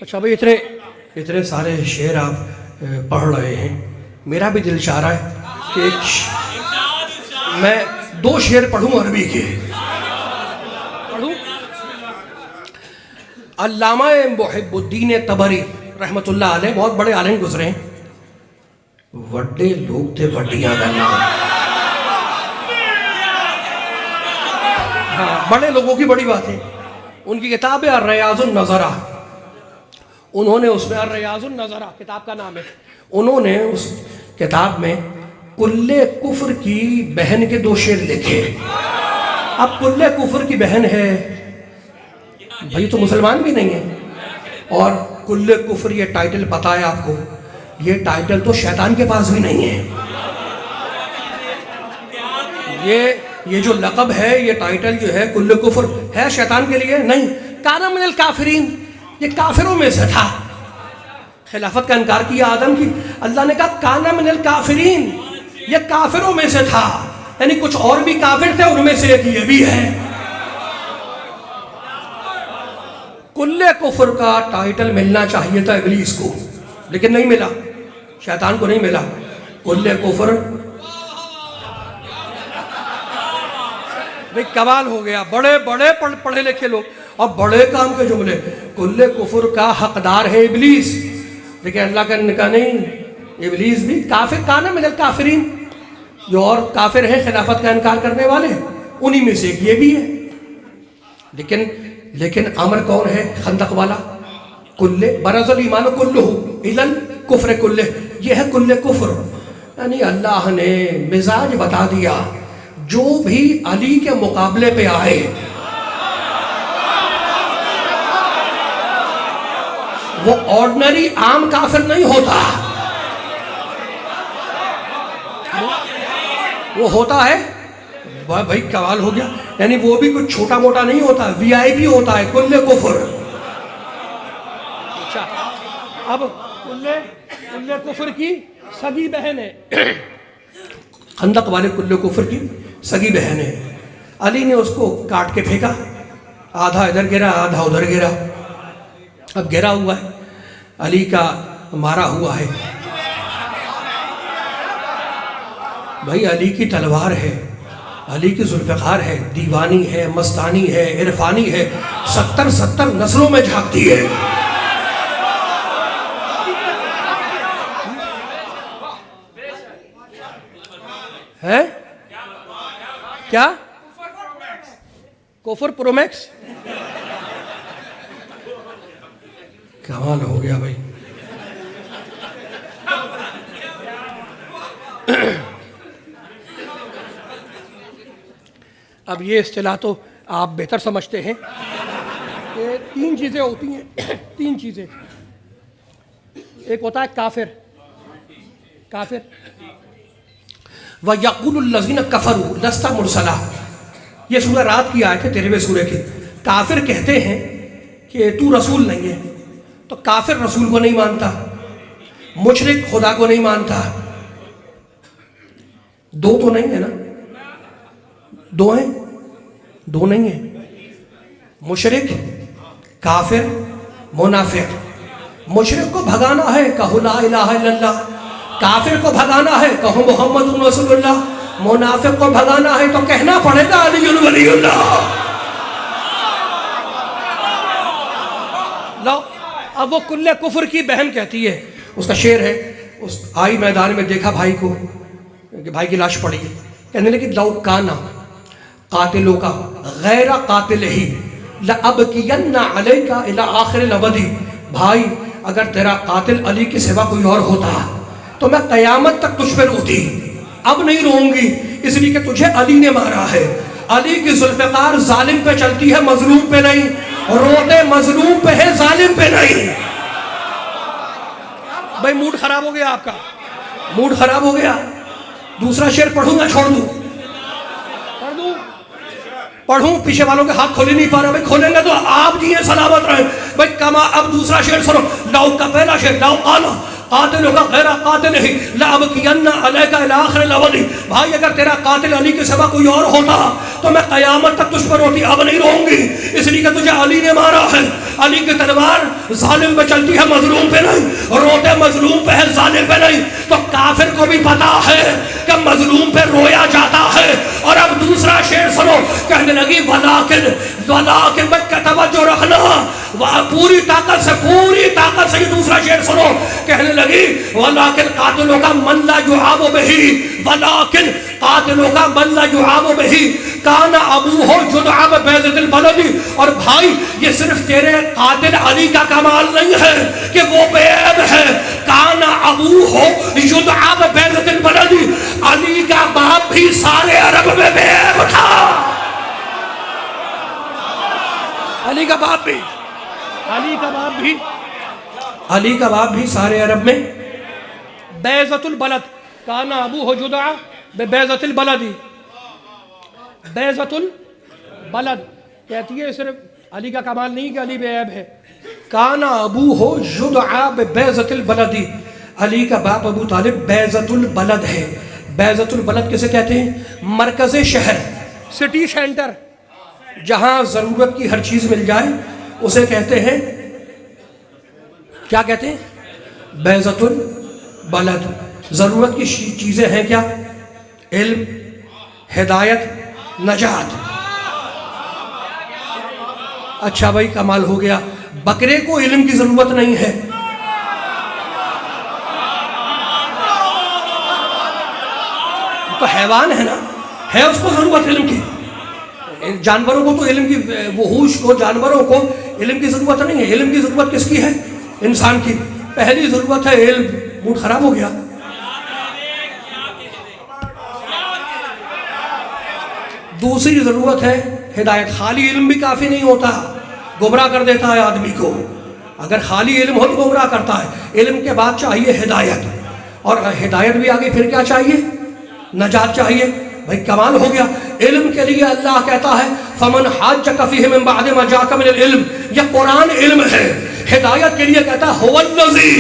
Speaker 2: اچھا بھائی اتنے سارے شعر آپ پڑھ رہے ہیں. میرا بھی دل چاہ رہا ہے کہ میں 2 شعر پڑھوں عربی کے. پڑھوں. علامہ محب الدین طبری رحمۃ اللہ علیہ بہت بڑے عالم گزرے ہیں. وڈے لوگ تھے وڈیاں کا نام. ہاں بڑے لوگوں کی بڑی بات ہے. ان کی کتاب ہے الریاض النظرہ. انہوں نے اس میں الریاض النظرہ کتاب کا نام ہے. انہوں نے اس کتاب میں کل کفر کی بہن کے 2 شعر لکھے. اب کل کفر کی بہن ہے بھائی تو مسلمان بھی نہیں ہے. اور کل کفر یہ ٹائٹل پتہ ہے آپ کو؟ یہ ٹائٹل تو شیطان کے پاس بھی نہیں ہے. یہ جو لقب ہے یہ ٹائٹل جو ہے کل کفر ہے شیطان کے لیے نہیں. کان من الکافرین یہ کافروں میں سے تھا. خلافت کا انکار کیا آدم کی. اللہ نے کہا کانا من الکافرین یہ کافروں میں سے تھا. یعنی کچھ اور بھی کافر تھے ان میں سے ایک یہ بھی ہے. کل کفر کا ٹائٹل ملنا چاہیے تھا ابلیس کو لیکن نہیں ملا. شیطان کو نہیں ملا. کل کفر بھئی کمال ہو گیا. بڑے بڑے پڑھے لکھے لوگ اور بڑے کام کے جملے. کل کفر کا حقدار ہے ابلیس. لیکن اللہ کا نے کہا نہیں ابلیس بھی کافر. کانا من الکافرین جو اور کافر ہیں خلافت کا انکار کرنے والے انہی میں سے ایک یہ بھی ہے. لیکن امر کون ہے خندق والا؟ کل برز الایمان کلہ الی الکفر کلہ. یہ ہے کل کفر. یعنی اللہ نے مزاج بتا دیا جو بھی علی کے مقابلے پہ آئے وہ آرڈنری عام کافر نہیں ہوتا. وہ ہوتا ہے بھائی کمال ہو گیا. یعنی وہ بھی کچھ چھوٹا موٹا نہیں ہوتا. وی آئی پی ہوتا ہے کل کفر. اچھا اب کل کفر کی سگی بہن ہے. خندق والے کل کفر کی سگی بہن ہے. علی نے اس کو کاٹ کے پھینکا. آدھا ادھر گرا آدھا ادھر گرا. اب گرا ہوا ہے علی کا مارا ہوا ہے. بھائی علی کی تلوار ہے علی کی ذوالفقار ہے. دیوانی ہے مستانی ہے عرفانی ہے. 70 نسلوں میں جھانکتی ہے. ہے کیا کفر پرو میکس. کمال ہو گیا بھائی. اب یہ اصطلاح تو آپ بہتر سمجھتے ہیں کہ 3 چیزیں ہوتی ہیں. 3 چیزیں. ایک ہوتا ہے کافر. کافر وَيَقُولُ الَّذِينَ كَفَرُوا لَسْتَ مُرْسَلًا، یہ سورہ رات کی آیت ہے 13ویں سورہ کی. کافر کہتے ہیں کہ تو رسول نہیں ہے. تو کافر رسول کو نہیں مانتا، مشرک خدا کو نہیں مانتا. دو تو نہیں ہے نا؟ دو ہیں؟ دو نہیں ہیں. مشرک، کافر، منافق. مشرک کو بھگانا ہے کہو لا الہ الا اللہ، کافر کو بھگانا ہے کہو محمد رسول اللہ، منافق کو بھگانا ہے تو کہنا پڑے گا علی ولی اللہ. لو اب وہ کل کفر کی بہن کہتی ہے، اس کا شعر ہے، اس آئی میدان میں دیکھا بھائی کو کہ بھائی کی لاش پڑی ہے، کہنے لگی لو کانا قاتلوں کا غیر قاتل ہی لَأَبْكِيَنَّ عَلَيْكَ إِلَىٰ آخِرِ الْأَبَدِ. بھائی اگر تیرا قاتل علی کے سوا کوئی اور ہوتا تو میں قیامت تک تجھ پہ روتی. اب نہیں روں گی اس لیے کہ تجھے علی نے مارا ہے. علی کی ذوالفقار ظالم پہ چلتی ہے، مظلوم پہ نہیں. روتے مظلوم پہ ہے، ظالم پہ نہیں. بھائی موڈ خراب ہو گیا آپ کا، موڈ خراب ہو گیا. دوسرا شعر پڑھوں گا چھوڑ دوں؟ پڑھوں؟ پیچھے والوں کے ہاتھ کھولے نہیں پا رہا. بھائی کھولیں گے تو آپ جی سلامت رہیں. بھائی کما اب دوسرا شعر سنو. لو کا پہلا شعر لو قالا قاتلوں کا غیر قاتل ہی لَأَبْكِيَنَّ عَلَيْكَ إِلَىٰ آخِرِ الْأَبَدِ. بھائی اگر تیرا قاتل علی کے سوا کوئی اور ہوتا تو میں قیامت تک تجھ پر روتی. اب نہیں رہوں گی اس لیے کہ تجھے علی نے مارا ہے. علی کی تلوار ظالم پہ چلتی ہے، مظلوم پہ نہیں. روتے مظلوم پہ ہے، ظالم پہ نہیں. تو کافر کو بھی پتا ہے کہ مظلوم پہ رویا جاتا ہے. اور اب دوسرا شعر سنو. کہنے لگی ولیکن میں توجہ رکھنا، پوری طاقت سے یہ دوسرا شعر سنو. کہنے لگی ولیکن قاتلوں کا من لا یعاب بہی، ولیکن قاتلوں کا من لا یعاب بہی کان ابوہ یدعى ببیضۃ البلد. اور بھائی یہ صرف تیرے قاتل علی کا کمال نہیں ہے کہ وہ بے عیب ہے. کان ابوہ یدعى ببیضۃ البلد، علی کا باپ بھی سارے عرب میں بے عیب تھا. علی کا باپ بھی سارے عرب میں بیضۃ البلد. کان ابوہ یدعى ببیضۃ البلد. بیضۃ البلد کہتی ہے صرف علی کا کمال نہیں کہ علی بے عیب ہے. کان ابوہ یدعى ببیضۃ البلد، علی کا باپ ابو طالب بیضۃ البلد ہے. بیضۃ البلد کسے کہتے ہیں؟ مرکز شہر، سٹی سینٹر، جہاں ضرورت کی ہر چیز مل جائے اسے کہتے ہیں، کیا کہتے ہیں؟ بیضۃ البلد. ضرورت کی چیزیں ہیں کیا؟ علم، ہدایت، نجات. اچھا بھائی کمال ہو گیا. بکرے کو علم کی ضرورت نہیں ہے. تو حیوان ہے نا، ہے اس کو ضرورت علم کی. جانوروں کو تو علم کی، وحوش کو، جانوروں کو علم کی ضرورت نہیں ہے. علم کی ضرورت کس کی ہے؟ انسان کی. پہلی ضرورت ہے علم. موڈ خراب ہو گیا. دوسری ضرورت ہے ہدایت. خالی علم بھی کافی نہیں ہوتا، گمراہ کر دیتا ہے آدمی کو. اگر خالی علم ہو تو گمراہ کرتا ہے. علم کے بعد چاہیے ہدایت، اور ہدایت بھی آگے پھر کیا چاہیے؟ نجات چاہیے. بھائی کمال ہو گیا. علم کے لیے اللہ کہتا ہے فمن حاجک فیہ من بعد ما جاءک من العلم، یہ قرآن علم ہے. ہدایت کے لیے کہتا ہے هو الذی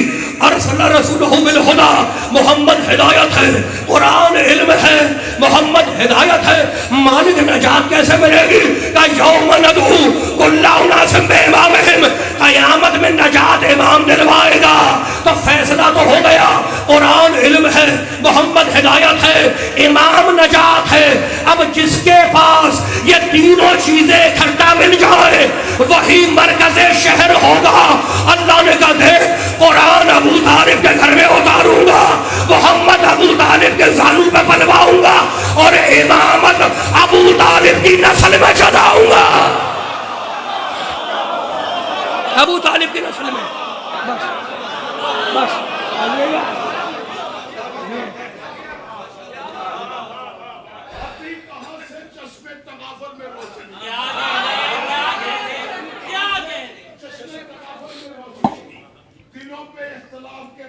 Speaker 2: ارسل رسولہ بالہدی، محمد ہدایت ہے، قرآن علم ہے، محمد ہدایت ہے. مالک نجات کیسے ملے گی؟ کہ یوم ندعو کل اناس بامامہم، قیامت میں نجات امام دلوائے گا. تو فیصلہ تو ہو گیا. قرآن علم ہے، محمد ہدایت ہے، امام نجات ہے. اب جس کے پاس یہ تینوں چیزیں اکٹھا مل جائے وہی مرکز شہر ہوگا. اللہ نے کہا دیکھ قرآن ابو طالب کے گھر میں اتاروں گا، محمد ابو طالب کے زانو پہ پلواؤں گا، اور امامت ابو طالب کی نسل میں چلاؤں گا. ابو طالب کی نسل میں. بس
Speaker 1: دلوں پہ اختلاف کے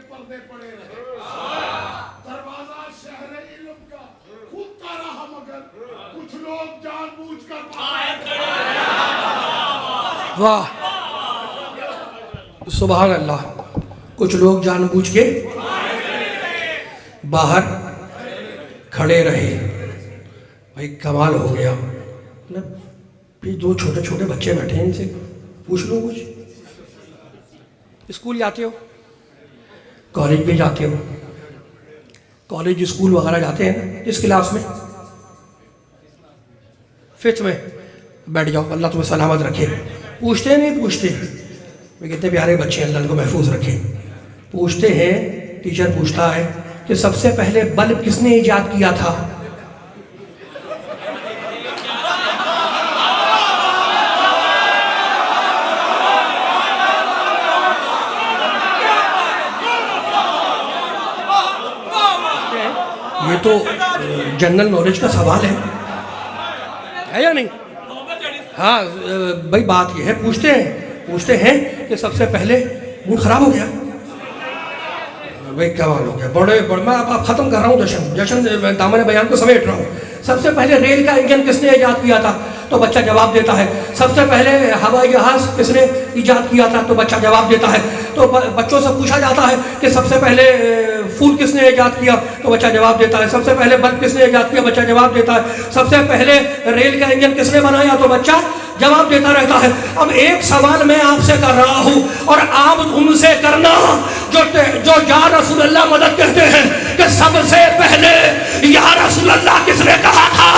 Speaker 2: واہ سبحان اللہ. کچھ لوگ جان بوجھ کے باہر کھڑے رہے. بھائی کمال ہو گیا. پھر دو چھوٹے چھوٹے بچے بیٹھے ہیں, ان سے پوچھ لو کچھ. اسکول جاتے ہو, کالج بھی جاتے ہو, کالج اسکول وغیرہ جاتے ہیں نا, اس کلاس میں 5th میں بیٹھ جاؤ, اللہ تمہیں سلامت رکھے. پوچھتے نہیں پوچھتے میں کتنے پیارے بچے ہیں, اللہ ان کو محفوظ رکھے. پوچھتے ہیں, ٹیچر پوچھتا ہے کہ سب سے پہلے بلب کس نے ایجاد کیا تھا؟ یہ تو جنرل نالج کا سوال ہے یا نہیں؟ ہاں بھائی بات یہ ہے, پوچھتے ہیں کہ سب سے پہلے موڈ خراب ہو گیا. بھائی کمال ہو گیا. بڑے میں اب ختم کر رہا ہوں جشن دامن بیان کو سمیٹ رہا ہوں. سب سے پہلے ریل کا انجن کس نے ایجاد کیا تھا؟ تو بچہ جواب دیتا ہے. سب سے پہلے ہوائی جہاز کس نے ایجاد کیا تھا؟ تو بچہ جواب دیتا ہے. تو بچوں سے پوچھا جاتا ہے کہ سب سے پہلے پھول کس نے ایجاد کیا؟ تو بچہ جواب دیتا ہے. سب سے پہلے بلب کس نے ایجاد کیا؟ بچہ جواب دیتا ہے. سب سے پہلے ریل کا انجن کس نے بنایا؟ تو بچہ جواب دیتا رہتا ہے. اب ایک سوال میں آپ سے کر رہا ہوں اور آپ ان سے کرنا جو یا رسول اللہ مدد کہتے ہیں کہ سب سے پہلے یا رسول اللہ کس نے کہا تھا؟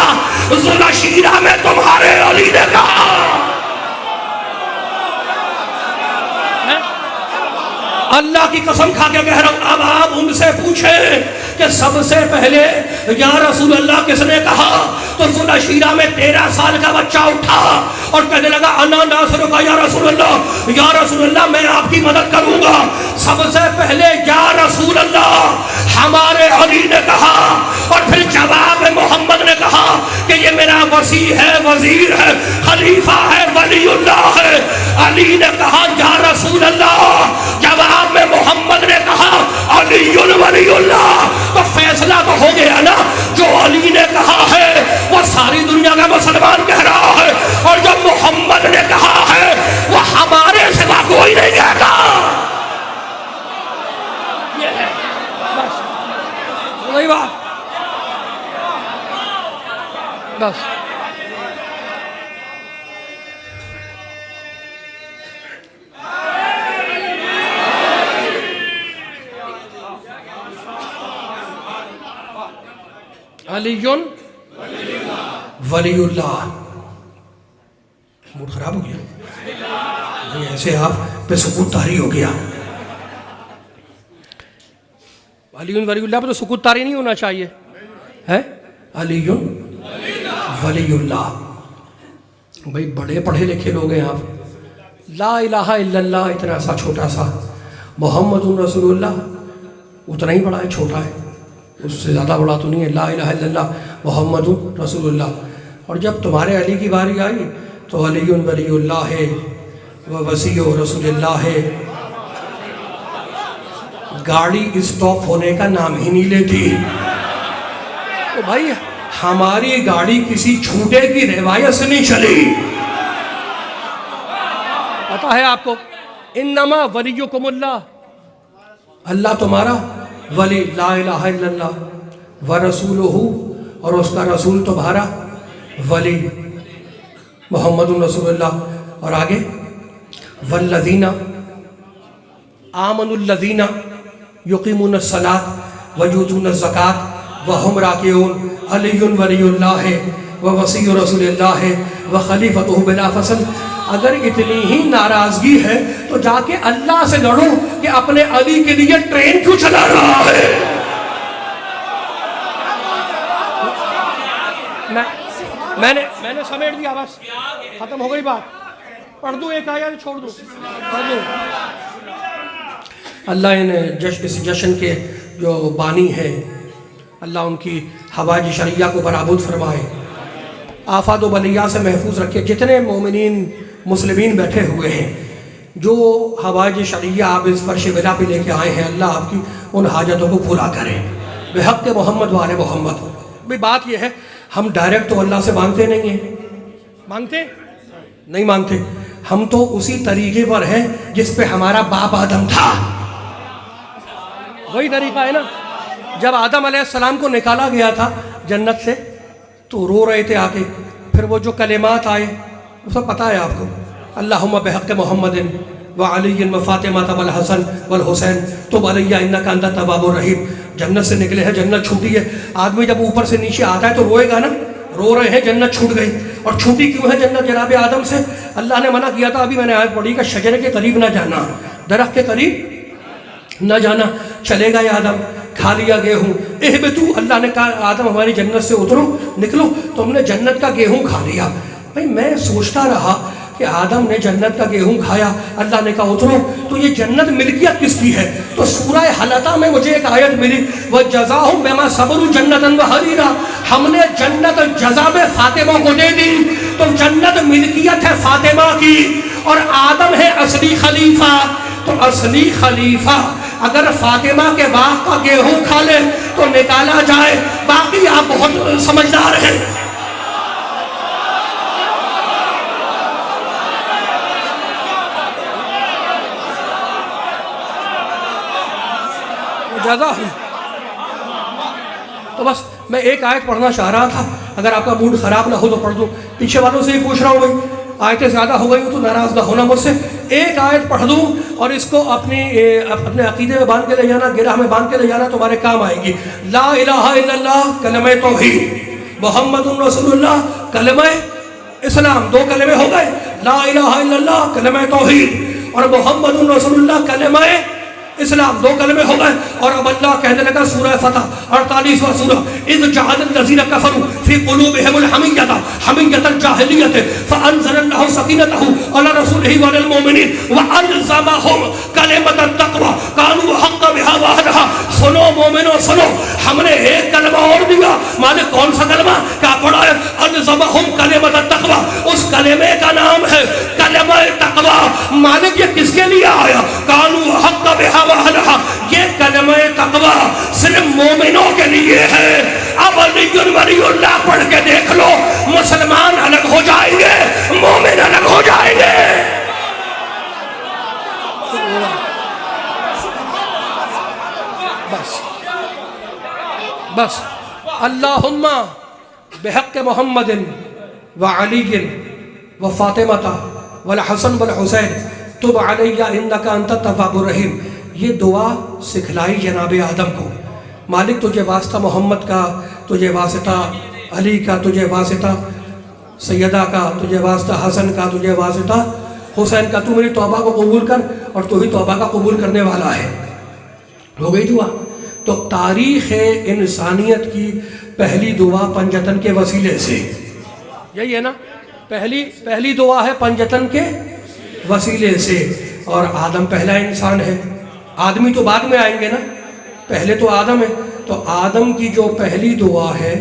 Speaker 2: ذوالشیرہ میں تمہارے علی نے کہا. اللہ کی قسم کھا کے کہہ رہا ہوں, اب آپ ان سے پوچھیں کہ سب سے پہلے یا رسول اللہ کس نے کہا؟ تو ذوالشیرہ میں 13 سال کا بچہ اٹھا اور کہنے لگا انا ناصرک یا رسول اللہ میں آپ کی مدد کروں گا. سب سے پہلے یا رسول اللہ ہمارے علی نے کہا, اور پھر جواب محمد نے کہا کہ یہ میرا وصی ہے, وزیر ہے, خلیفہ ہے, ولی اللہ ہے. علی نے کہا یا رسول اللہ, جواب میں محمد نے کہا علی ولی اللہ. تو فیصلہ تو ہو گیا نا, جو علی نے کہا ہے وہ ساری دنیا کا مسلمان کہہ رہا ہے, اور جو محمد نے کہا ہے وہ ہمارے سوا کوئی نہیں کہتا. یہ ہے بس, بس علی ولی اللہ. موڈ خراب ہو گیا, ایسے آپ پہ سکوت طاری ہو گیا. علی ولی اللہ پہ تو سکوت طاری نہیں ہونا چاہیے ہے. علی ولی اللہ. بھائی بڑے پڑھے لکھے لوگ ہیں آپ. لا الہ الا اللہ اتنا سا چھوٹا سا, محمد رسول اللہ اتنا ہی بڑا ہے, چھوٹا ہے, اس سے زیادہ بڑا تو نہیں ہے. لا الہ الا اللہ محمد رسول اللہ. اور جب تمہارے علی کی باری آئی تو علی ولی اللہ ہے, وہ وسیع رسول اللہ ہے. گاڑی اسٹاپ ہونے کا نام ہی نہیں لیتی. تو بھائی ہماری گاڑی کسی چھوٹے کی روایت سے نہیں چلی. پتا ہے آپ کو, انما ولیکم اللہ, اللہ تمہارا ولی. لا الہ الا اللہ ورسولہ, اور اس کا رسول تمہارا ولی محمد رسول اللہ. اور آگے والذین آمنوا الذین یقیمون الصلاۃ ویؤتون الزکاۃ وہم راکعون. علی ولی اللہ ووصی رسول اللہ وخلیفۃہ بلا فصل. اگر اتنی ہی ناراضگی ہے تو جا کے اللہ سے لڑو کہ اپنے علی کے لیے ٹرین کیوں چلا رہا ہے. میں نے سمیٹ دیا, بس ختم ہو گئی بات. پڑھ دوں ایک آیت چھوڑ دوں, پڑھ دوں. اللہ ان اس جشن کے جو بانی ہے, اللہ ان کی حوائج شرعیہ کو برآمد فرمائے, آفات و بلیات سے محفوظ رکھے. جتنے مومنین مسلمین بیٹھے ہوئے ہیں, جو حوائج شرعیہ آپ اس فرش ولا پہ لے کے آئے ہیں, اللہ آپ کی ان حاجتوں کو پورا کرے بحق محمد وآل محمد. بھئی بات یہ ہے, ہم ڈائریکٹ تو اللہ سے مانگتے نہیں ہیں, مانگتے نہیں مانگتے. ہم تو اسی طریقے پر ہیں جس پہ ہمارا باپ آدم تھا. وہی طریقہ ہے نا. جب آدم علیہ السلام کو نکالا گیا تھا جنت سے تو رو رہے تھے آ کے. پھر وہ جو کلمات آئے وہ سب پتہ ہے آپ کو. اللہم بحق محمد وعلی وفاطمہ والحسن والحسین تب علیہ انک انت التواب الرحیم. جنت سے نکلے ہیں, جنت چھوٹی ہے. آدمی جب اوپر سے نیچے آتا ہے تو روئے گا نا. رو رہے ہیں جنت چھوٹ گئی. اور چھوٹی کیوں ہے جنت جناب آدم سے؟ اللہ نے منع کیا تھا, ابھی میں نے آیت پڑھی کہ شجرے کے قریب نہ جانا, درخت کے قریب نہ جانا. چلے گا آدم, کھا لیا گیہوں. اہبتو, اللہ نے کہا آدم ہماری جنت سے اترو, نکلو. تو ہم نے جنت کا گیہوں کھا لیا. بھائی میں سوچتا رہا کہ آدم نے جنت کا گیہوں کھایا, اللہ نے کہا اترو, تو یہ جنت ملکیت کس کی ہے؟ تو سورہ حلقہ میں مجھے ایک آیت ملی, وَجَزَاهُمْ بِمَا صَبَرُوا جَنَّةً وَحَرِيرًا. ہم نے جنت جزا میں فاطمہ کو دے دی. تو جنت ملکیت ہے فاطمہ کی, اور آدم ہے اصلی خلیفہ. تو اصلی خلیفہ اگر فاطمہ کے باغ کا گیہوں کھا لے تو نکالا جائے. باقی آپ بہت سمجھدار ہیں. تو بس میں ایک آیت پڑھنا چاہ رہا تھا, اگر آپ کا موڈ خراب نہ ہو تو پڑھ دوں. پیچھے والوں سے ہی پوچھ رہا ہوں بھائی آیتیں زیادہ ہو گئی ہو تو ناراض نہ ہونا مجھ سے. ایک آیت پڑھ دوں اور اس کو اپنے عقیدے میں باندھ کے لے جانا, گرہ میں باندھ کے لے جانا, تمہارے کام آئے گی. لا الہ الا اللہ کلمہ توحید, محمد رسول اللہ کلمہ اسلام. 2 کلمے ہو گئے. لا الہ الا اللہ کلمہ توحید اور محمد رسول اللہ کلمہ اسلام. 2 کلمے ہو گئے. اور اب اللہ کہنے لگا سورہ فتح 48واں سورہ, اذ جعل الذین کفروا فی قلوبہم الحمیۃ حمیۃ الجاہلیۃ فانزل اللہ سکینتہ علی رسولہ وعلی المؤمنین والزمہم کلمۃ التقوی کانوا حق بہا وحدہا. سنو مومنو سنو, ہم نے ایک کلمہ اور دیا. مانے کون سا کلمہ؟ کیا پڑھا ہے؟ الزمہم کلمۃ التقوی. اس کلمے کا نام ہے کلمہ تقوی. مالک یہ کس کے لیے آیا؟ کانوا حق بہا وحدہا. یہ کلمہ تقوی صرف مومنوں کے لیے ہے. اب علی ولی اللہ پڑھ کے دیکھ لو, مسلمان الگ ہو جائیں گے, مومن الگ ہو جائیں گے. بس اللہم بحق محمد وعلی وفاطمہ والحسن والحسین تب علیہ انک انت التواب الرحیم. یہ دعا سکھلائی جناب آدم کو. مالک تجھے واسطہ محمد کا, تجھے واسطہ علی کا, تجھے واسطہ سیدہ کا, تجھے واسطہ حسن کا, تجھے واسطہ حسین کا. تو میری توبہ کو قبول کر, اور تو ہی توبہ کا قبول کرنے والا ہے. ہو گئی دعا. تو تاریخ انسانیت کی پہلی دعا پنجتن کے وسیلے سے, یہی ہے نا, پہلی دعا ہے پنجتن کے وسیلے سے. اور آدم پہلا انسان ہے. آدمی تو بعد میں آئیں گے نا, پہلے تو آدم ہے. تو آدم کی جو پہلی دعا ہے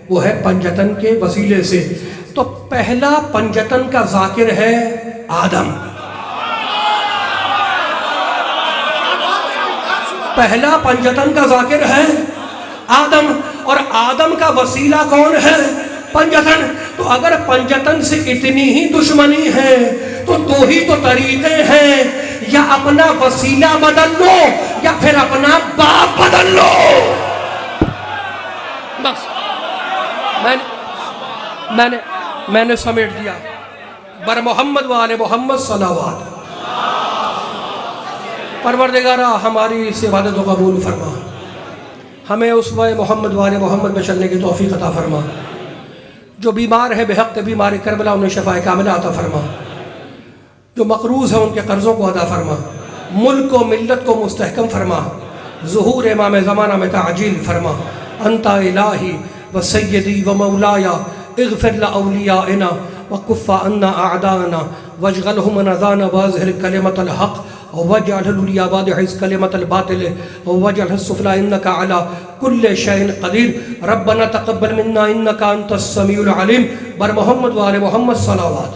Speaker 2: وہ ہے پنجتن کے وسیلے سے. تو پہلا پنجتن کا ذاکر ہے آدم. پہلا پنجتن کا ذاکر ہے آدم. اور آدم کا وسیلہ کون ہے؟ پنجتن. تو اگر پنجتن سے اتنی ہی دشمنی ہے تو 2 ہی تو طریقے ہیں, یا اپنا وسیلہ بدل لو یا پھر اپنا باپ بدل لو. بس میں نے سمیٹ دیا. بر محمد و آل محمد صلوات. پروردگارہ ہماری اس عبادت کو قبول فرما, ہمیں اسوہ محمد و آل محمد میں چلنے کی توفیق عطا فرما. جو بیمار ہے بحق بیمار کربلا انہیں شفاء کاملہ عطا فرما. جو مقروض ہیں ان کے قرضوں کو ادا فرما. ملک و ملت کو مستحکم فرما. ظہور امام زمانہ میں تعجیل فرما. انت الہی و سیدی و مولایا اغفر لأولیائنا وکف عنا اعداءنا واجعلهم نذانا واظہر کلمۃ الحق وجعل العليا واضح كلمة الباطل وجعل السفلى إنك على كل شيء قدير. ربنا تقبل منا إنك أنت السميع العليم. بر محمد وآل محمد صلوات.